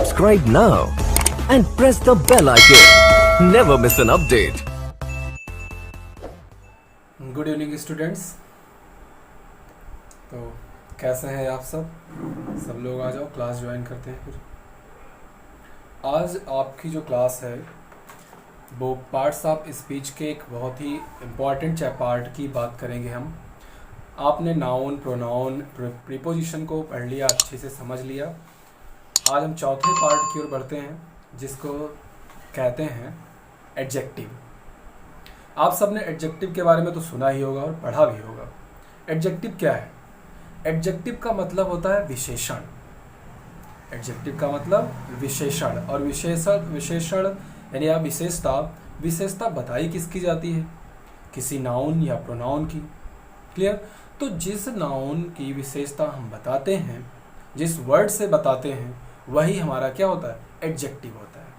Subscribe now and press the bell icon. Never miss an update. Good evening students. तो कैसे हैं आप सब लोग आ जाओ, क्लास ज्वाइन करते हैं। फिर आज आपकी जो क्लास है वो पार्ट्स ऑफ स्पीच के एक बहुत ही इम्पॉर्टेंट पार्ट की बात करेंगे हम। आपने नाउन, प्रोनाउन, प्रीपोजिशन को पढ़ लिया, अच्छे से समझ लिया। आज हम चौथे पार्ट की ओर बढ़ते हैं जिसको कहते हैं एडजेक्टिव। आप सबने एडजेक्टिव के बारे में तो सुना ही होगा और पढ़ा भी होगा। एडजेक्टिव क्या है? एडजेक्टिव का मतलब होता है विशेषण। एडजेक्टिव का मतलब विशेषण, और विशेषण यानी आप विशेषता बताई किसकी जाती है? किसी नाउन या प्रोनाउन की। क्लियर? तो जिस नाउन की विशेषता हम बताते हैं, जिस वर्ड से बताते हैं, वही हमारा क्या होता है? एडजेक्टिव होता है।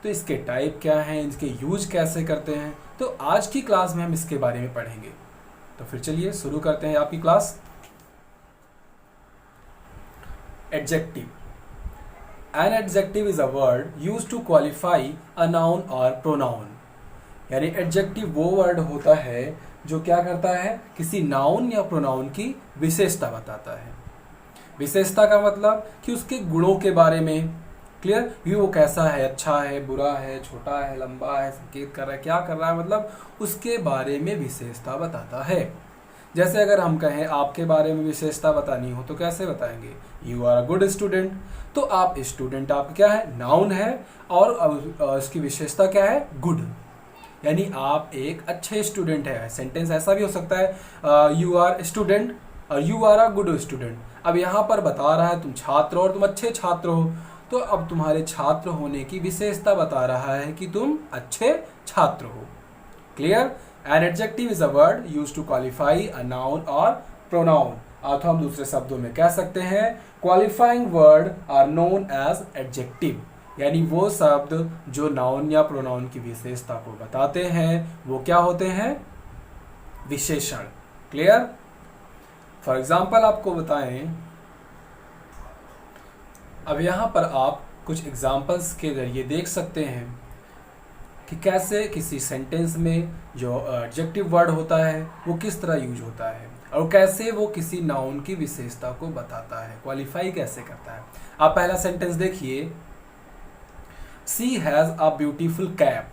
तो इसके टाइप क्या हैं, इसके यूज कैसे करते हैं, तो आज की क्लास में हम इसके बारे में पढ़ेंगे। तो फिर चलिए शुरू करते हैं आपकी class. Adjective. An adjective is a word used to qualify a noun और प्रोनाउन। यानी एडजेक्टिव वो वर्ड होता है जो क्या करता है? किसी नाउन या प्रोनाउन की विशेषता बताता है। विशेषता का मतलब कि उसके गुणों के बारे में। क्लियर? कि वो कैसा है, अच्छा है, बुरा है, छोटा है, लंबा है, संकेत कर रहा है, क्या कर रहा है, मतलब उसके बारे में विशेषता बताता है। जैसे अगर हम कहें आपके बारे में विशेषता बतानी हो तो कैसे बताएंगे? You are a good student. तो आप स्टूडेंट आपका क्या है? नाउन है, और इसकी विशेषता क्या है? गुड। यानी आप एक अच्छे स्टूडेंट है। सेंटेंस ऐसा भी हो सकता है यू आर स्टूडेंट और you are a good student. अब यहाँ पर बता रहा है तुम छात्र हो और तुम अच्छे छात्र हो, तो अब तुम्हारे छात्र होने की विशेषता बता रहा है कि तुम अच्छे छात्र हो। Clear? An adjective is a word used to qualify a noun और प्रोनाउन। अथवा हम दूसरे शब्दों में कह सकते हैं qualifying word are known as adjective. यानी वो शब्द जो नाउन या प्रोनाउन की विशेषता को बताते हैं वो क्या होते हैं? विशेषण। क्लियर? फॉर एग्जाम्पल आपको बताएं, अब यहां पर आप कुछ एग्जाम्पल्स के जरिए देख सकते हैं कि कैसे किसी सेंटेंस में जो एडजेक्टिव वर्ड होता है वो किस तरह यूज होता है, और कैसे वो किसी नाउन की विशेषता को बताता है, क्वालिफाई कैसे करता है। आप पहला सेंटेंस देखिए, सी हैज अ ब्यूटीफुल कैप।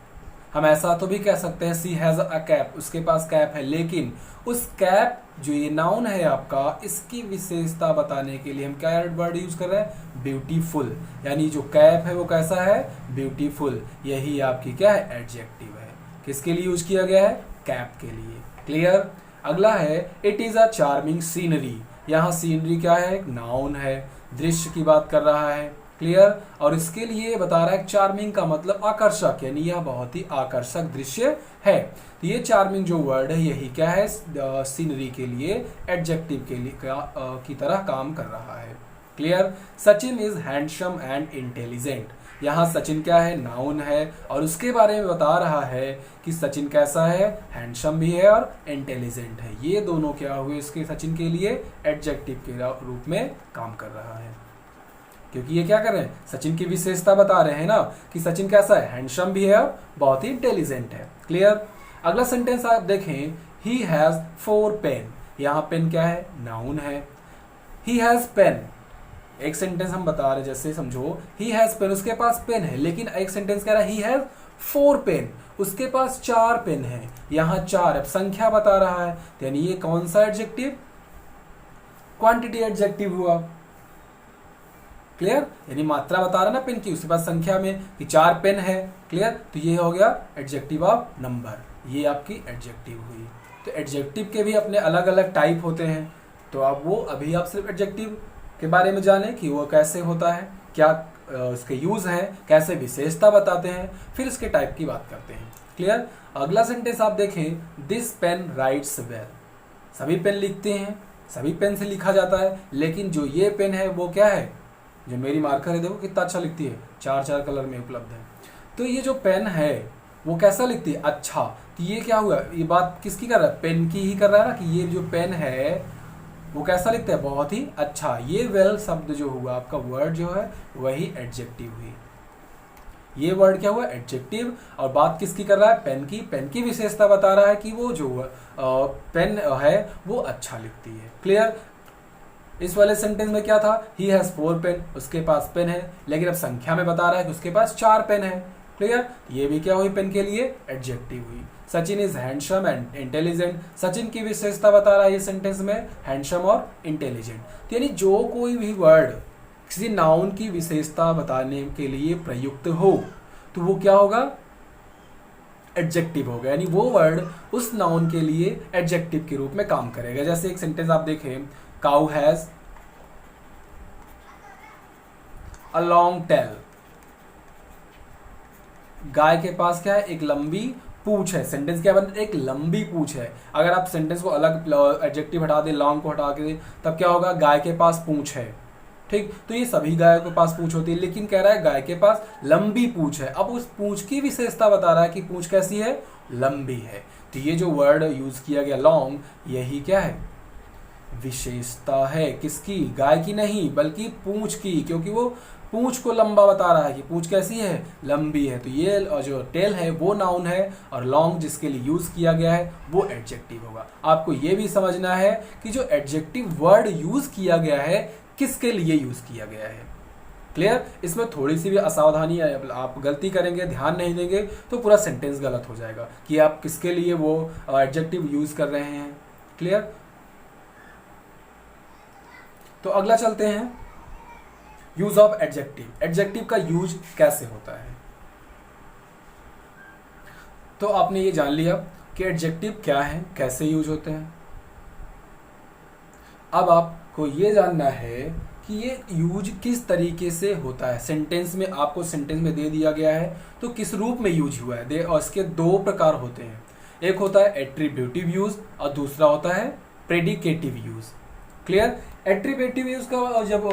हम ऐसा तो भी कह सकते हैं सी हैज अ कैप, उसके पास कैप है, लेकिन उस कैप जो ये नाउन है आपका, इसकी विशेषता बताने के लिए हम क्या वर्ड यूज कर रहे हैं? ब्यूटीफुल। यानी जो कैप है वो कैसा है? ब्यूटीफुल। यही आपकी क्या है? एडजेक्टिव है। किसके लिए यूज किया गया है? कैप के लिए। क्लियर? अगला है it is a charming scenery. यहाँ सीनरी क्या है? एक नाउन है, दृश्य की बात कर रहा है। क्लियर? और इसके लिए बता रहा है चार्मिंग का मतलब आकर्षक, यानी यह बहुत ही आकर्षक दृश्य है। तो ये चार्मिंग जो वर्ड है यही क्या है? सीनरी के लिए एडजेक्टिव के लिए की तरह काम कर रहा है। Clear? Sachin is handsome and intelligent. यहाँ सचिन क्या है? नाउन है, और उसके बारे में बता रहा है कि सचिन कैसा है? हैंडसम भी है और इंटेलिजेंट है। ये दोनों क्या हुए इसके सचिन के लिए? एडजेक्टिव के रूप में काम कर रहा है। क्योंकि ये क्या कर रहे हैं? सचिन की विशेषता बता रहे हैं ना कि सचिन कैसा है? हैंडसम भी है और बहुत ही इंटेलिजेंट है। क्लियर? अगला सेंटेंस आप देखें, ही हैज 4 पेन। यहाँ पेन क्या है? नाउन है। ही हैज पेन, एक सेंटेंस हम बता रहे, जैसे समझो ही हैज पेन, उसके पास पेन है, लेकिन एक सेंटेंस कह रहा है ही हैज 4 पेन, उसके पास 4 पेन है। यहाँ 4 अब संख्या बता रहा है, यानी ये कौन सा एडजेक्टिव? क्वांटिटी एडजेक्टिव हुआ। क्लियर? यानी मात्रा बता रहा ना पेन की, उसके पास संख्या में कि 4 पेन है। क्लियर? तो ये हो गया एडजेक्टिव ऑफ नंबर। ये आपकी एडजेक्टिव हुई। तो एडजेक्टिव के भी अपने अलग अलग टाइप होते हैं, तो अब वो अभी आप सिर्फ एडजेक्टिव के बारे में जाने कि वो कैसे होता है, क्या उसके यूज है, कैसे विशेषता बताते हैं, फिर इसके टाइप की बात करते हैं। क्लियर? अगला सेंटेंस आप देखें, दिस पेन राइट्स वेल। सभी पेन लिखते हैं, सभी पेन से लिखा जाता है, लेकिन जो ये पेन है वो क्या है? जो मेरी मार्कर है, देखो कितना अच्छा लिखती है, 4 कलर में उपलब्ध है। तो ये जो पेन है वो कैसा लिखती है? अच्छा। तो ये क्या हुआ? ये बात किसकी कर रहा है? पेन की ही कर रहा है ना, कि ये जो पेन है वो कैसा लिखते हैं, बहुत ही अच्छा। ये वेल शब्द जो हुआ आपका वर्ड जो है वही एडजेक्टिव हुई। ये वर्ड क्या हुआ, एडजेक्टिव। और बात किसकी कर रहा है, पेन की। पेन की विशेषता बता रहा है कि वो जो पेन है वो अच्छा लिखती है। क्लियर। इस वाले सेंटेंस में क्या था, ही हैज 4 पेन, उसके पास पेन है, लेकिन अब संख्या में बता रहा है कि उसके पास 4 पेन है। क्लियर। ये भी क्या हुई पेन के लिए, एडजेक्टिव हुई। Sachin is handsome and intelligent, Sachin की विशेषता बता रहा है ये सेंटेंस में हैंडसम और इंटेलिजेंट। तो यानी जो कोई भी वर्ड किसी नाउन की विशेषता बताने के लिए प्रयुक्त हो तो वो क्या होगा, एडजेक्टिव होगा। यानी वो वर्ड उस नाउन के लिए एडजेक्टिव के रूप में काम करेगा। जैसे एक सेंटेंस आप देखें, cow has a long tail, गाय के पास क्या है, एक लंबी पूछ है। सेंटेंस क्या बन, एक लंबी पूछ है। अगर आप सेंटेंस को अलग एडजेक्टिव हटा दें, लॉन्ग को हटा के, तब क्या होगा, गाय के पास पूछ है। ठीक, तो ये सभी गाय के पास पूछ होती है, लेकिन कह रहा है गाय के पास लंबी पूछ है। अब उस पूछ की विशेषता बता रहा है कि पूछ कैसी है, लंबी है। तो ये जो वर्ड यूज किया गया लॉन्ग, यही क्या है, विशेषता है। किसकी, गाय की नहीं बल्कि पूछ की, क्योंकि वो पूछ को लंबा बता रहा है कि पूछ कैसी है, लंबी है। तो ये जो टेल है वो नाउन है और लॉन्ग जिसके लिए यूज किया गया है वो एडजेक्टिव होगा। आपको ये भी समझना है कि जो एडजेक्टिव वर्ड यूज किया गया है किसके लिए यूज किया गया है। क्लियर। इसमें थोड़ी सी भी असावधानी आप गलती करेंगे, ध्यान नहीं देंगे, तो पूरा सेंटेंस गलत हो जाएगा कि आप किसके लिए वो एडजेक्टिव यूज कर रहे हैं। क्लियर। तो अगला चलते हैं, यूज ऑफ एडजेक्टिव। एडजेक्टिव का यूज कैसे होता है। तो आपने ये जान लिया कि एडजेक्टिव क्या है, कैसे यूज होते हैं। अब आपको ये जानना है कि ये यूज किस तरीके से होता है। सेंटेंस में आपको सेंटेंस में दे दिया गया है तो किस रूप में यूज हुआ है, और इसके 2 प्रकार होते हैं। एक होता है एट्रीब्यूटिव यूज और दूसरा होता है predicative use. Clear. Attributive use का जब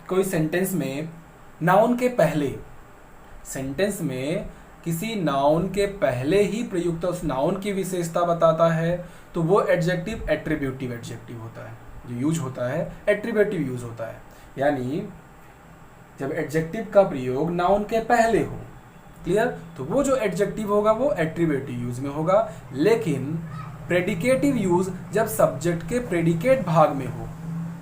कोई सेंटेंस में नाउन के पहले, सेंटेंस में किसी नाउन के पहले ही प्रयुक्त उस नाउन की विशेषता बताता है तो वो एडजेक्टिव एट्रीब्यूटिव एडजेक्टिव होता है। जो यूज होता है एट्रीब्यूटिव यूज होता है, यानी जब एडजेक्टिव का प्रयोग नाउन के पहले हो। क्लियर। तो वो जो एडजेक्टिव होगा वो एट्रीब्यूटिव यूज में होगा। लेकिन प्रेडिकेटिव यूज जब सब्जेक्ट के प्रेडिकेट भाग में हो।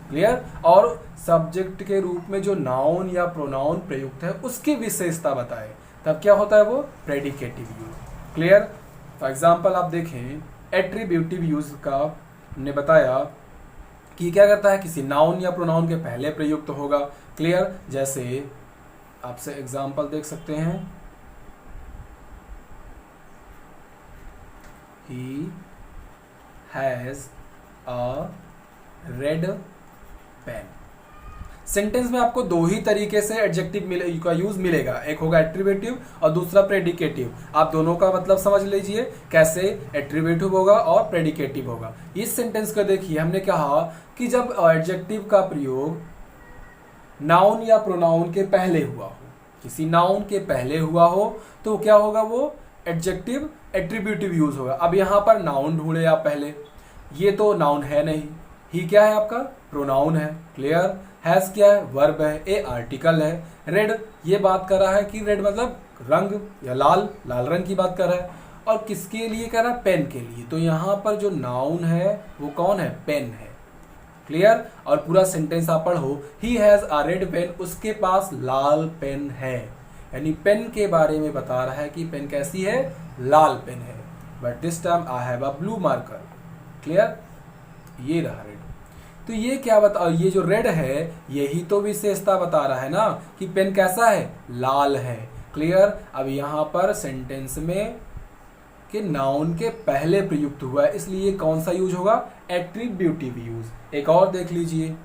क्लियर। और सब्जेक्ट के रूप में जो नाउन या प्रोनाउन प्रयुक्त है उसकी विशेषता बताए, तब क्या होता है वो predicative use. Clear. For example आप देखें, एट्रीब्यूटिव यूज का हमने बताया कि क्या करता है, किसी नाउन या प्रोनाउन के पहले प्रयुक्त होगा। क्लियर। जैसे आपसे एग्जाम्पल देख सकते हैं, he has a red pen. Sentence में आपको 2 ही तरीके से एडजेक्टिव का यूज मिलेगा, एक होगा एट्रीब्यूटिव और दूसरा प्रेडिकेटिव। आप दोनों का मतलब समझ लीजिए कैसे एट्रीब्यूटिव होगा और प्रेडिकेटिव होगा। इस सेंटेंस को देखिए, हमने कहा कि जब एडजेक्टिव का प्रयोग नाउन या प्रोनाउन के पहले हुआ हो, किसी नाउन के पहले हुआ हो तो क्या होगा, वो एडजेक्टिव एट्रीब्यूटिव यूज होगा। अब यहां पर नाउन ढूंढे आप पहले, ये तो नाउन है नहीं, ही क्या है आपका, प्रोनाउन है। क्लियर। हैज क्या है, वर्ब है, ए आर्टिकल है। रेड, ये बात कर रहा है कि रेड मतलब रंग या लाल, लाल रंग की बात कर रहा है। और किसके लिए कह रहा है, पेन के लिए। तो यहां पर जो नाउन है वो कौन है, पेन है। क्लियर। और पूरा सेंटेंस आप पढ़ो, he has a red pen, उसके पास लाल पेन है। यानी पेन के बारे में बता रहा है कि पेन कैसी है, लाल पेन है। But this time I have a blue marker. Clear. ये रहा रेड। तो ये क्या बता, ये जो रेड है यही तो विशेषता बता रहा है ना कि पेन कैसा है, लाल है। क्लियर। अब यहां पर सेंटेंस में कि नाउन के पहले प्रयुक्त हुआ है, इसलिए कौन सा यूज होगा, एट्रीब्यूटिव यूज। एक और देख लीजिए,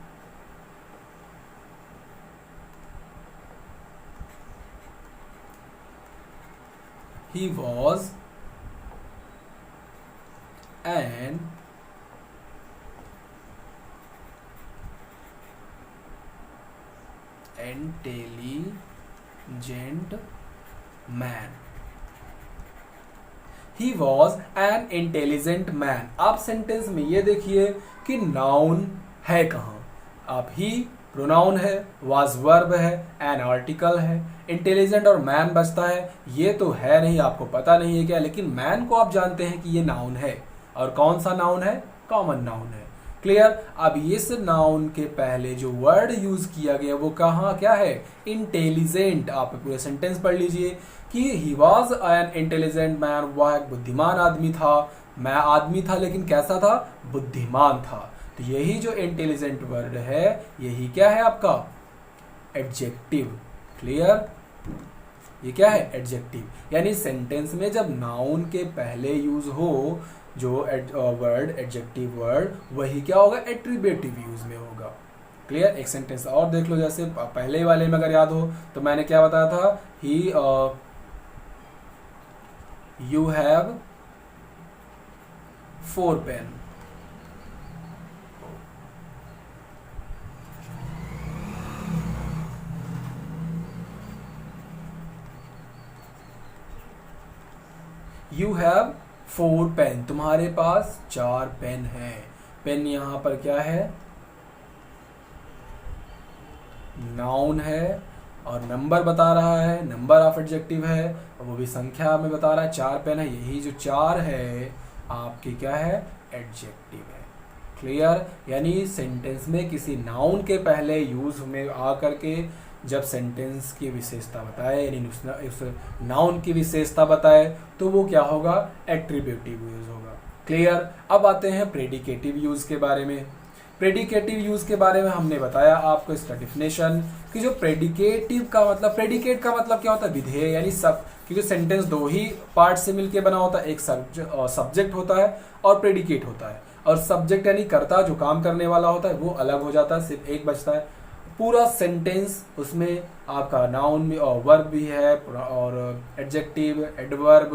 he was an intelligent man. He was an intelligent man. आप सेंटेंस में ये देखिए कि नाउन है कहाँ? आप ही प्रोनाउन है, वाज वर्ब है, एन आर्टिकल है, इंटेलिजेंट और मैन बचता है। ये तो है नहीं, आपको पता नहीं है क्या, लेकिन मैन को आप जानते हैं कि ये नाउन है। और कौन सा नाउन है? कॉमन नाउन है। क्लियर? अब इस नाउन के पहले जो वर्ड यूज किया गया वो कहाँ क्या है? इंटेलिजेंट। आप पूरे सेंटेंस पढ़ लीजिए कि he was an intelligent man, वह एक बुद्धिमान आदमी था। मैं आदमी था लेकिन कैसा था? बुद्धिमान था। तो यही जो इंटेलिजेंट वर्ड है यही क्या है आपका? एडजेक्टिव। क्लियर? ये क्या है? एडजेक्टिव। यानी सेंटेंस में जब नाउन के पहले यूज हो जो वर्ड, एडजेक्टिव वर्ड, वही क्या होगा? एट्रीब्यूटिव यूज में होगा। क्लियर? एक सेंटेंस और देख लो, जैसे पहले वाले में अगर याद हो तो मैंने क्या बताया था? He you have 4 pen. You have 4 pen, तुम्हारे पास 4 पेन है। पेन यहां पर क्या है? नाउन है और नंबर बता रहा है, नंबर ऑफ एडजेक्टिव है, और वो भी संख्या में बता रहा है। 4 पेन है, यही जो 4 है आपकी क्या है? एडजेक्टिव है। क्लियर? यानी सेंटेंस में किसी नाउन के पहले यूज में आ करके जब सेंटेंस की विशेषता बताए, यानी उस नाउन की विशेषता बताए, तो वो क्या होगा? एट्रीब्यूटिव यूज होगा। क्लियर? अब आते हैं प्रेडिकेटिव यूज के बारे में। प्रेडिकेटिव यूज के बारे में हमने बताया आपको इसका डिफिनेशन कि जो प्रेडिकेटिव का मतलब, प्रेडिकेट का मतलब क्या होता है? विधेय। यानी सब, क्योंकि सेंटेंस 2 ही पार्ट से मिलकर बना होता है, एक सब्जेक्ट होता है और प्रेडिकेट होता है। और सब्जेक्ट यानी कर्ता, जो काम करने वाला होता है, वो अलग हो जाता है, सिर्फ एक बचता है। पूरा सेंटेंस उसमें आपका नाउन भी और वर्ब भी है और एडजेक्टिव, एडवर्ब,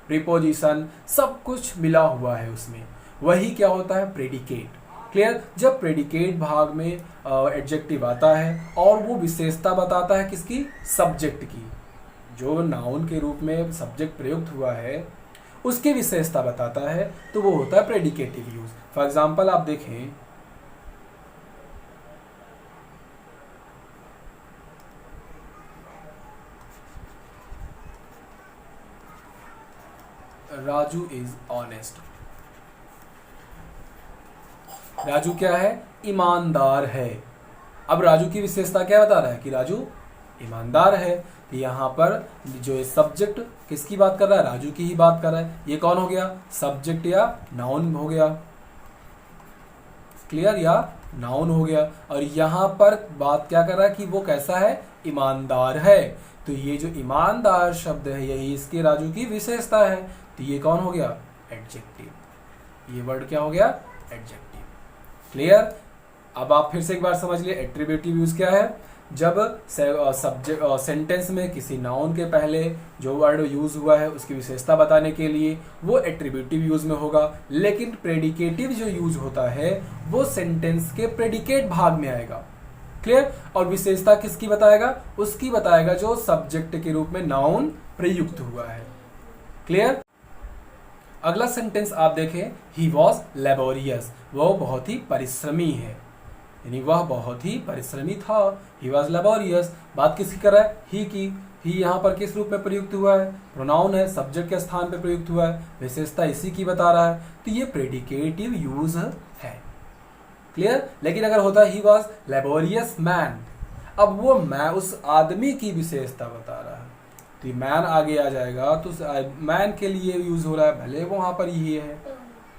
प्रीपोजिशन, सब कुछ मिला हुआ है उसमें। वही क्या होता है? प्रेडिकेट। क्लियर? जब प्रेडिकेट भाग में एडजेक्टिव आता है और वो विशेषता बताता है किसकी? सब्जेक्ट की। जो नाउन के रूप में सब्जेक्ट प्रयुक्त हुआ है उसकी विशेषता बताता है, तो वो होता है प्रेडिकेटिव यूज। फॉर एग्जाम्पल आप देखें, राजू इज ऑनेस्ट। राजू क्या है? ईमानदार है। अब राजू की विशेषता क्या बता रहा है? कि राजू ईमानदार है। तो यहाँ पर जो सब्जेक्ट किसकी बात कर रहा है? राजू की ही बात कर रहा है। ये कौन हो गया? सब्जेक्ट या नाउन हो गया। क्लियर? या नाउन हो गया। और यहाँ पर बात क्या कर रहा है? कि वो कैसा है? ईमानदार है। तो ये जो ईमानदार शब्द है यही इसके राजू की विशेषता है। तो ये कौन हो गया? एडजेक्टिव। ये वर्ड क्या हो गया? एडजेक्टिव। क्लियर? अब आप फिर से एक बार समझ लिए एट्रीब्यूटिव यूज क्या है? जब सब्जेक्ट सेंटेंस में किसी नाउन के पहले जो वर्ड यूज हुआ है उसकी विशेषता बताने के लिए वो एट्रीब्यूटिव यूज में होगा। लेकिन प्रेडिकेटिव जो यूज होता है वो सेंटेंस के प्रेडिकेट भाग में आएगा। क्लियर? और विशेषता किसकी बताएगा? उसकी बताएगा जो सब्जेक्ट के रूप में नाउन प्रयुक्त हुआ है। क्लियर? अगला सेंटेंस आप देखें, ही वॉज लेबोरियस, वह बहुत ही परिश्रमी है, यानी वह बहुत ही परिश्रमी था। He was laborious. बात किसकी कर रहा है? ही की। ही यहाँ पर किस रूप में प्रयुक्त हुआ है? प्रोनाउन है, सब्जेक्ट के स्थान पे प्रयुक्त हुआ है, विशेषता इसी की बता रहा है। तो ये प्रेडिकेटिव यूज है। क्लियर? लेकिन अगर होता ही वॉज लेबोरियस मैन, अब वो मैं उस आदमी की विशेषता बता रहा है, तो मैन आगे आ जाएगा, तो मैन के लिए यूज हो रहा है, भले वो वहां पर ही है।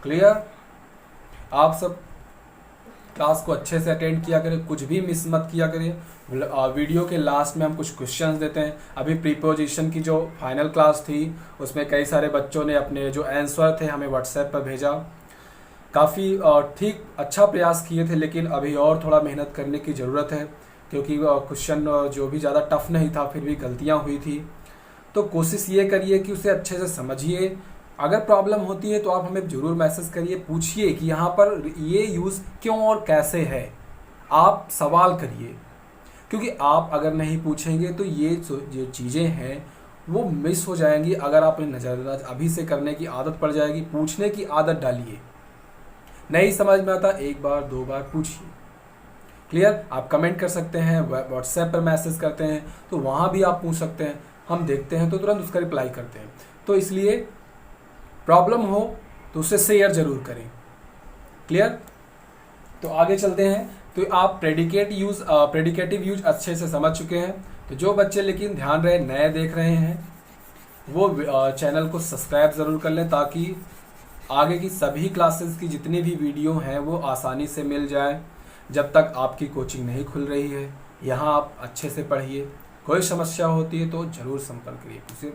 क्लियर? आप सब क्लास को अच्छे से अटेंड किया करें, कुछ भी मिस मत किया करें। वीडियो के लास्ट में हम कुछ क्वेश्चंस देते हैं। अभी प्रीपोजिशन की जो फाइनल क्लास थी उसमें कई सारे बच्चों ने अपने जो आंसर थे हमें व्हाट्सएप पर भेजा। काफ़ी ठीक अच्छा प्रयास किए थे, लेकिन अभी और थोड़ा मेहनत करने की ज़रूरत है, क्योंकि क्वेश्चन जो भी ज़्यादा टफ नहीं था फिर भी गलतियाँ हुई थी। तो कोशिश ये करिए कि उसे अच्छे से समझिए। अगर प्रॉब्लम होती है तो आप हमें ज़रूर मैसेज करिए, पूछिए कि यहाँ पर ये यूज़ क्यों और कैसे है। आप सवाल करिए, क्योंकि आप अगर नहीं पूछेंगे तो ये जो चीज़ें हैं वो मिस हो जाएंगी। अगर आप नज़रअंदाज अभी से करने की आदत पड़ जाएगी, पूछने की आदत डालिए। नहीं समझ में आता एक बार दो बार पूछिए। क्लियर? आप कमेंट कर सकते हैं, व्हाट्सएप पर मैसेज करते हैं तो वहाँ भी आप पूछ सकते हैं, हम देखते हैं तो तुरंत उसका रिप्लाई करते हैं। तो इसलिए प्रॉब्लम हो तो उसे शेयर जरूर करें। क्लियर? तो आगे चलते हैं। तो आप प्रेडिकेटिव यूज अच्छे से समझ चुके हैं। तो जो बच्चे लेकिन ध्यान रहे नए देख रहे हैं वो चैनल को सब्सक्राइब ज़रूर कर लें ताकि आगे की सभी क्लासेस की जितनी भी वीडियो हैं वो आसानी से मिल जाए। जब तक आपकी कोचिंग नहीं खुल रही है यहाँ आप अच्छे से पढ़िए। कोई समस्या होती है तो ज़रूर संपर्क करिए, उसे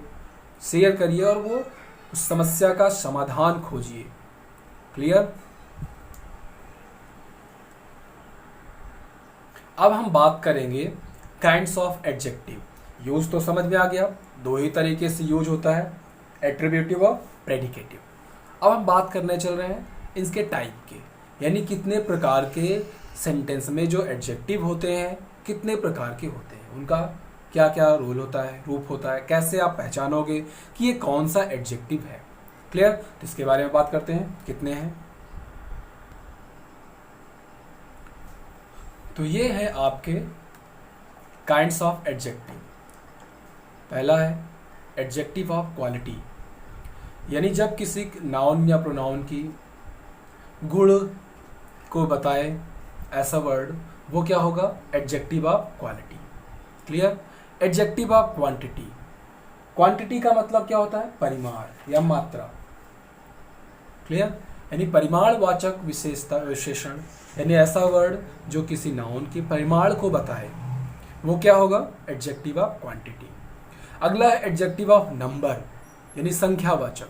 शेयर करिए और वो उस समस्या का समाधान खोजिए। क्लियर? अब हम बात करेंगे काइंड्स ऑफ एडजेक्टिव। यूज तो समझ में आ गया, दो ही तरीके से यूज होता है, एट्रीब्यूटिव और प्रेडिकेटिव। अब हम बात करने चल रहे हैं इसके टाइप के, यानी कितने प्रकार के सेंटेंस में जो एडजेक्टिव होते हैं कितने प्रकार के होते हैं, उनका क्या क्या रोल होता है, रूप होता है, कैसे आप पहचानोगे कि ये कौन सा एडजेक्टिव है। क्लियर? तो इसके बारे में बात करते हैं कितने हैं। तो ये है आपके काइंड्स ऑफ एडजेक्टिव। पहला है एडजेक्टिव ऑफ क्वालिटी, यानी जब किसी नाउन या प्रोनाउन की गुण को बताए ऐसा वर्ड, वो क्या होगा? Adjective of quality. Clear? Adjective of quantity. Quantity का मतलब क्या होता है? परिमाण या मात्रा। क्लियर? यानी परिमाणवाचक विशेषण, यानी ऐसा वर्ड जो किसी नाउन के परिमाण को बताए, वो क्या होगा? Adjective of quantity. अगला है एडजेक्टिव ऑफ नंबर, यानी संख्यावाचक।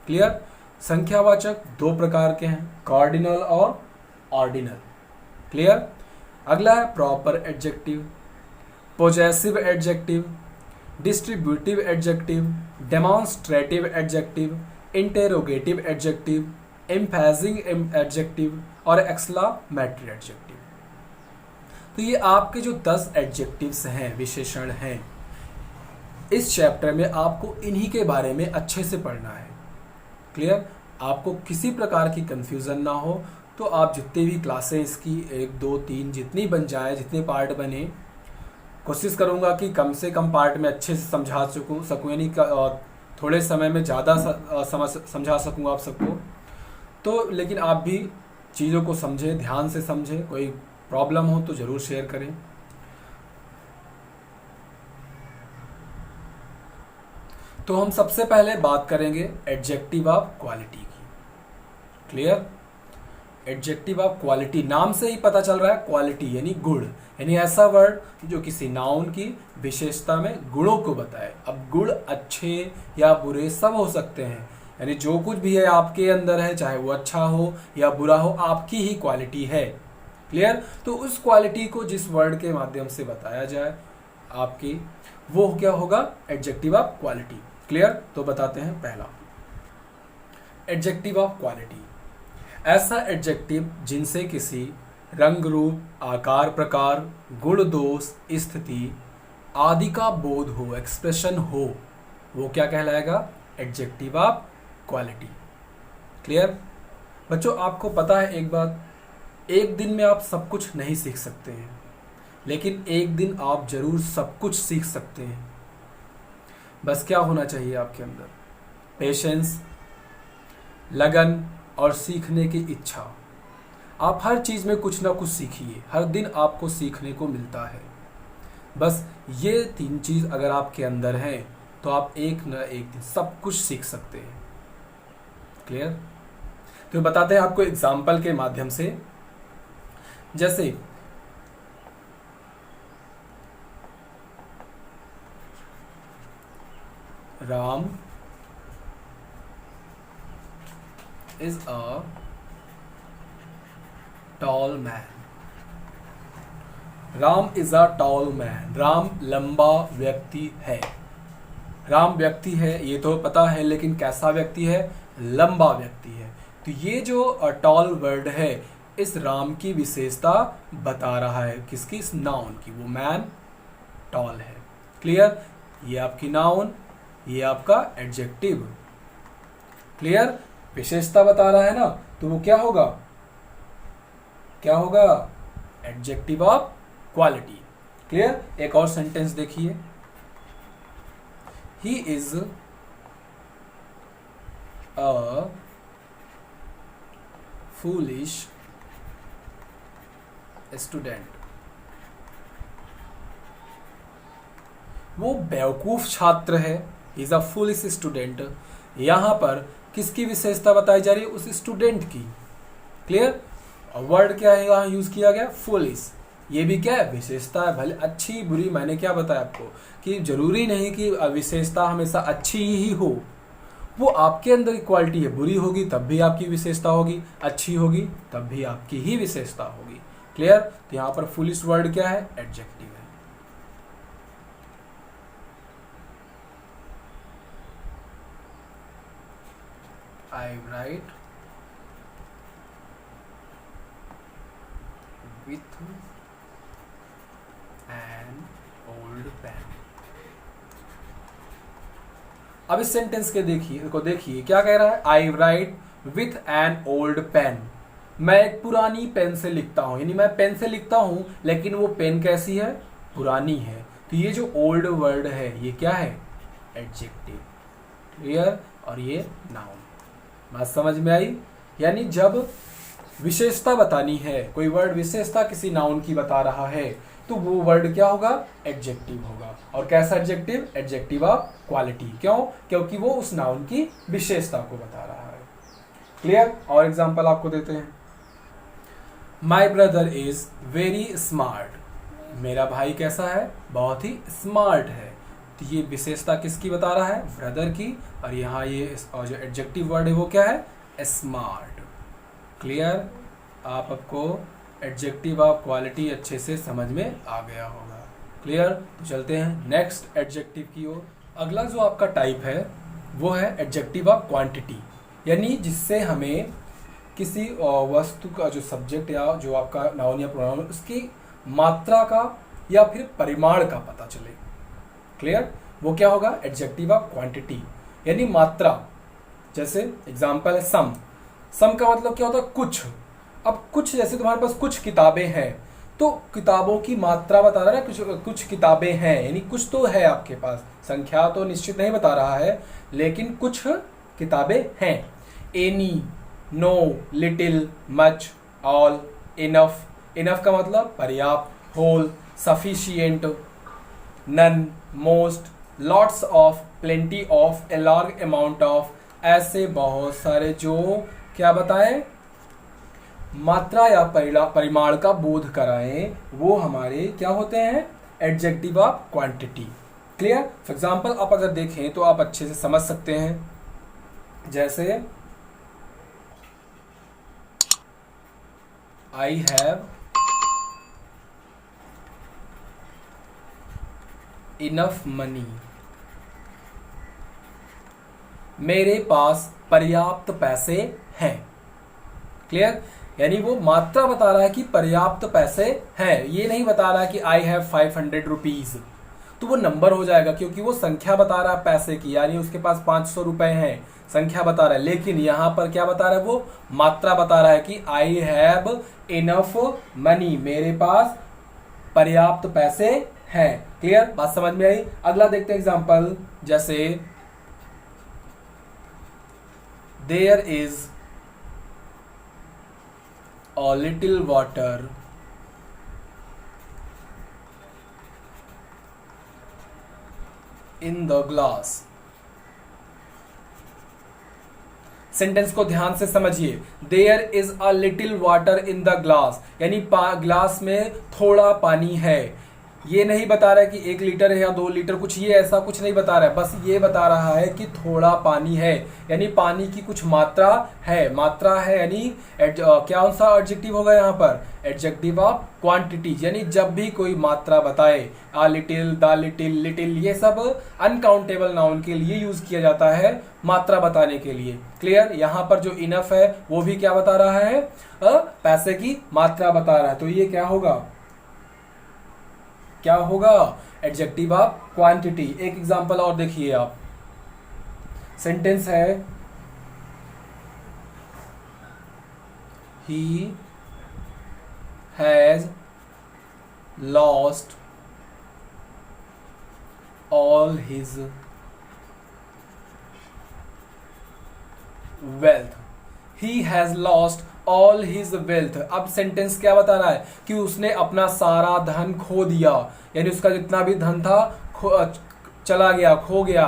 क्लियर? संख्यावाचक दो प्रकार के हैं, कार्डिनल और ऑर्डिनल। क्लियर? अगला है proper adjective, possessive adjective, distributive adjective, demonstrative adjective, interrogative adjective, emphasizing adjective और एक्सक्लामेटरी एडजेक्टिव। तो ये आपके जो 10 एडजेक्टिव्स हैं, विशेषण हैं, इस चैप्टर में आपको इन्हीं के बारे में अच्छे से पढ़ना है। क्लियर? आपको किसी प्रकार की कंफ्यूजन ना हो तो आप जितनी भी क्लासें इसकी 1 2 3 जितनी बन जाए, जितने पार्ट बने, कोशिश करूँगा कि कम से कम पार्ट में अच्छे से समझा सकूँ, यानी थोड़े समय में ज़्यादा समझा सकूँ आप सबको। तो लेकिन आप भी चीज़ों को समझें, ध्यान से समझें। कोई प्रॉब्लम हो तो ज़रूर शेयर करें। तो हम सबसे पहले बात करेंगे एडजेक्टिव ऑफ क्वालिटी की। क्लियर? एडजेक्टिव ऑफ क्वालिटी, नाम से ही पता चल रहा है क्वालिटी यानी गुण, यानी ऐसा वर्ड जो किसी नाउन की विशेषता में गुणों को बताए। अब गुण अच्छे या बुरे सब हो सकते हैं, यानी जो कुछ भी है आपके अंदर है, चाहे वो अच्छा हो या बुरा हो, आपकी ही क्वालिटी है। क्लियर? तो उस क्वालिटी को जिस वर्ड के माध्यम से बताया जाए आपकी, वो क्या होगा? Adjective of quality. क्लियर? तो बताते हैं पहला एडजेक्टिव ऑफ क्वालिटी, ऐसा एडजेक्टिव जिनसे किसी रंग, रूप, आकार, प्रकार, गुण, दोष, स्थिति आदि का बोध हो, एक्सप्रेशन हो, वो क्या कहलाएगा? Adjective of quality. क्लियर? बच्चों आपको पता है एक बात, एक दिन में आप सब कुछ नहीं सीख सकते हैं, लेकिन एक दिन आप जरूर सब कुछ सीख सकते हैं। बस क्या होना चाहिए आपके अंदर? पेशेंस, लगन और सीखने की इच्छा। आप हर चीज़ में कुछ ना कुछ सीखिए, हर दिन आपको सीखने को मिलता है। बस ये 3 चीज़ अगर आपके अंदर हैं तो आप एक न एक दिन सब कुछ सीख सकते हैं। क्लियर? तो बताते हैं आपको एग्जाम्पल के माध्यम से। जैसे Ram is a tall man. Ram is a tall man, Ram लंबा व्यक्ति है। राम व्यक्ति है ये तो पता है, लेकिन कैसा व्यक्ति है? लंबा व्यक्ति है। तो ये जो टॉल वर्ड है इस राम की विशेषता बता रहा है, किसकी? इस नाउन की। वो मैन टॉल है। क्लियर? ये आपकी नाउन, ये आपका एडजेक्टिव। क्लियर? विशेषता बता रहा है ना, तो वो क्या होगा? क्या होगा? Adjective of quality. क्लियर? एक और सेंटेंस देखिए, he is a foolish student. वो बेवकूफ छात्र है। Is a foolish student. यहां पर किसकी विशेषता बताई जा रही है? उस स्टूडेंट की। क्लियर? वर्ड क्या है यहां यूज किया गया? फूलिश। ये भी क्या है? विशेषता है। भले अच्छी बुरी, मैंने क्या बताया आपको कि जरूरी नहीं कि विशेषता हमेशा अच्छी ही हो। वो आपके अंदर क्वालिटी है, बुरी होगी तब भी आपकी विशेषता होगी, अच्छी होगी तब भी आपकी ही विशेषता होगी। क्लियर? तो यहां पर फुलिश वर्ड क्या है? एडजेक्टिव है। I write with an old pen. अब इस सेंटेंस के देखिए क्या कह रहा है? I write with an old pen. मैं एक पुरानी पेन से लिखता हूं, यानी मैं पेन से लिखता हूं, लेकिन वो पेन कैसी है? पुरानी है। तो ये जो ओल्ड वर्ड है ये क्या है? एडजेक्टिव। क्लियर? और ये नाउन। बात समझ में आई? यानी जब विशेषता बतानी है, कोई वर्ड विशेषता किसी नाउन की बता रहा है, तो वो वर्ड क्या होगा? एडजेक्टिव होगा। और कैसा एडजेक्टिव? Adjective of quality. क्यों? क्योंकि वो उस नाउन की विशेषता को बता रहा है। क्लियर? और एग्जांपल आपको देते हैं। My brother is very smart. मेरा भाई कैसा है? बहुत ही स्मार्ट है। तो ये विशेषता किसकी बता रहा है? ब्रदर की। और यहाँ ये और जो एडजेक्टिव वर्ड है वो क्या है? स्मार्ट। क्लियर? आपको एडजेक्टिव ऑफ क्वालिटी अच्छे से समझ में आ गया होगा। क्लियर? तो चलते हैं नेक्स्ट एडजेक्टिव की ओर। अगला जो आपका टाइप है वो है एडजेक्टिव ऑफ क्वांटिटी, यानी जिससे हमें किसी वस्तु का जो सब्जेक्ट या जो आपका नाउन या प्रोनाउन उसकी मात्रा का या फिर परिमाण का पता चले। क्लियर? वो क्या होगा? एडजेक्टिव ऑफ क्वांटिटी, यानी मात्रा। जैसे एग्जांपल है सम। सम का मतलब क्या होता है? कुछ। अब कुछ, जैसे तुम्हारे पास कुछ किताबें हैं, तो किताबों की मात्रा बता रहा है ना, कुछ किताबें हैं, यानी कुछ तो है आपके पास। संख्या तो निश्चित नहीं बता रहा है, लेकिन कुछ किताबें हैं। Any, no, little, much, all, enough. Enough का मतलब पर्याप्त, whole, sufficient, none, most, lots of, plenty of, a large amount of. ऐसे बहुत सारे जो क्या बताएं? मात्रा या परिमाण का बोध कराएं, वो हमारे क्या होते हैं? Adjective of quantity. Clear? For example आप अगर देखें तो आप अच्छे से समझ सकते हैं। जैसे आई हैव इनफ मनी। मेरे पास पर्याप्त पैसे हैं। क्लियर? यानी वो मात्रा बता रहा है कि पर्याप्त पैसे हैं, ये नहीं बता रहा है कि आई हैव 500 रुपीज। तो वो नंबर हो जाएगा, क्योंकि वो संख्या बता रहा है पैसे की, यानी उसके पास 500 रुपए हैं, संख्या बता रहा है। लेकिन यहां पर क्या बता रहा है? वो मात्रा बता रहा है कि आई हैव इनफ मनी, मेरे पास पर्याप्त पैसे हैं। क्लियर? बात समझ में आई? अगला देखते हैं एग्जांपल। जैसे there is a little water in the glass। Sentence को ध्यान से समझिए। There is a little water in the glass, यानी ग्लास में थोड़ा पानी है। ये नहीं बता रहा है कि 1 लीटर है या 2 लीटर, कुछ ये ऐसा कुछ नहीं बता रहा है। बस ये बता रहा है कि थोड़ा पानी है, यानी पानी की कुछ मात्रा है। मात्रा है यानी क्या सा एडजेक्टिव होगा यहाँ पर? Adjective of quantity. यानी जब भी कोई मात्रा बताए, आ लिटिल, द लिटिल, लिटिल, ये सब अनकाउंटेबल नाउन के लिए यूज किया जाता है, मात्रा बताने के लिए। क्लियर? यहाँ पर जो इनफ है वो भी क्या बता रहा है? पैसे की मात्रा बता रहा है। तो ये क्या होगा? क्या होगा? Adjective of quantity. एक एग्जांपल और देखिए आप। सेंटेंस है he has lost all his wealth. He has lost all his wealth. अब सेंटेंस क्या बता रहा है कि उसने अपना सारा धन खो दिया, यानी उसका जितना भी धन था चला गया, खो गया,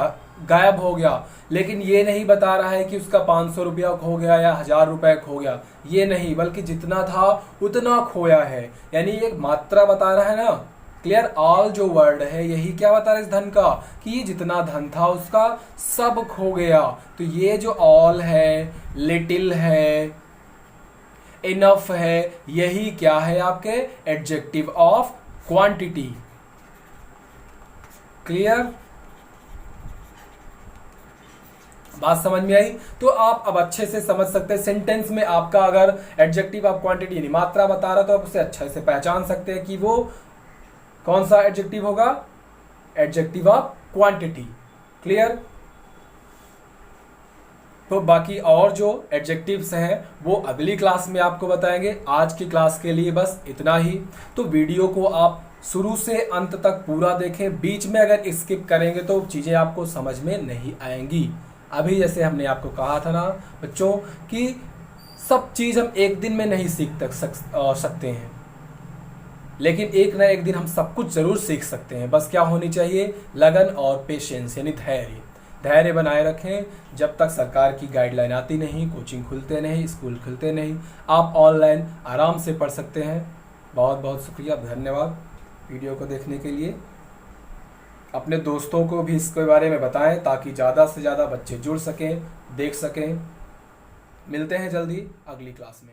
गायब हो गया। लेकिन ये नहीं बता रहा है कि उसका 500 रुपया खो गया या 1000 रुपया खो गया, ये नहीं, बल्कि जितना था उतना खोया है, यानी एक मात्रा बता रहा है ना। क्लियर। ऑल जो वर्ड है यही क्या बता रहा है इस धन का, कि ये जितना धन था उसका सब खो गया। तो ये जो ऑल है, लिटिल है, इनफ है, यही क्या है आपके एडजेक्टिव ऑफ क्वांटिटी। क्लियर। बात समझ में आई? तो आप अब अच्छे से समझ सकते हैं सेंटेंस में आपका अगर एडजेक्टिव ऑफ क्वांटिटी यानी मात्रा बता रहा तो आप उसे अच्छे से पहचान सकते हैं कि वो कौन सा एडजेक्टिव होगा, एडजेक्टिव ऑफ क्वांटिटी। क्लियर। तो बाकी और जो एडजेक्टिव्स हैं वो अगली क्लास में आपको बताएंगे। आज की क्लास के लिए बस इतना ही। तो वीडियो को आप शुरू से अंत तक पूरा देखें, बीच में अगर स्किप करेंगे तो चीज़ें आपको समझ में नहीं आएंगी। अभी जैसे हमने आपको कहा था ना बच्चों कि सब चीज़ हम एक दिन में नहीं सीख सकते हैं, लेकिन एक ना एक दिन हम सब कुछ जरूर सीख सकते हैं। बस क्या होनी चाहिए, लगन और पेशेंस यानी धैर्य। धैर्य बनाए रखें जब तक सरकार की गाइडलाइन आती नहीं, कोचिंग खुलते नहीं, स्कूल खुलते नहीं, आप ऑनलाइन आराम से पढ़ सकते हैं। बहुत बहुत शुक्रिया, धन्यवाद वीडियो को देखने के लिए। अपने दोस्तों को भी इसके बारे में बताएं ताकि ज़्यादा से ज़्यादा बच्चे जुड़ सकें, देख सकें। मिलते हैं जल्दी अगली क्लास में।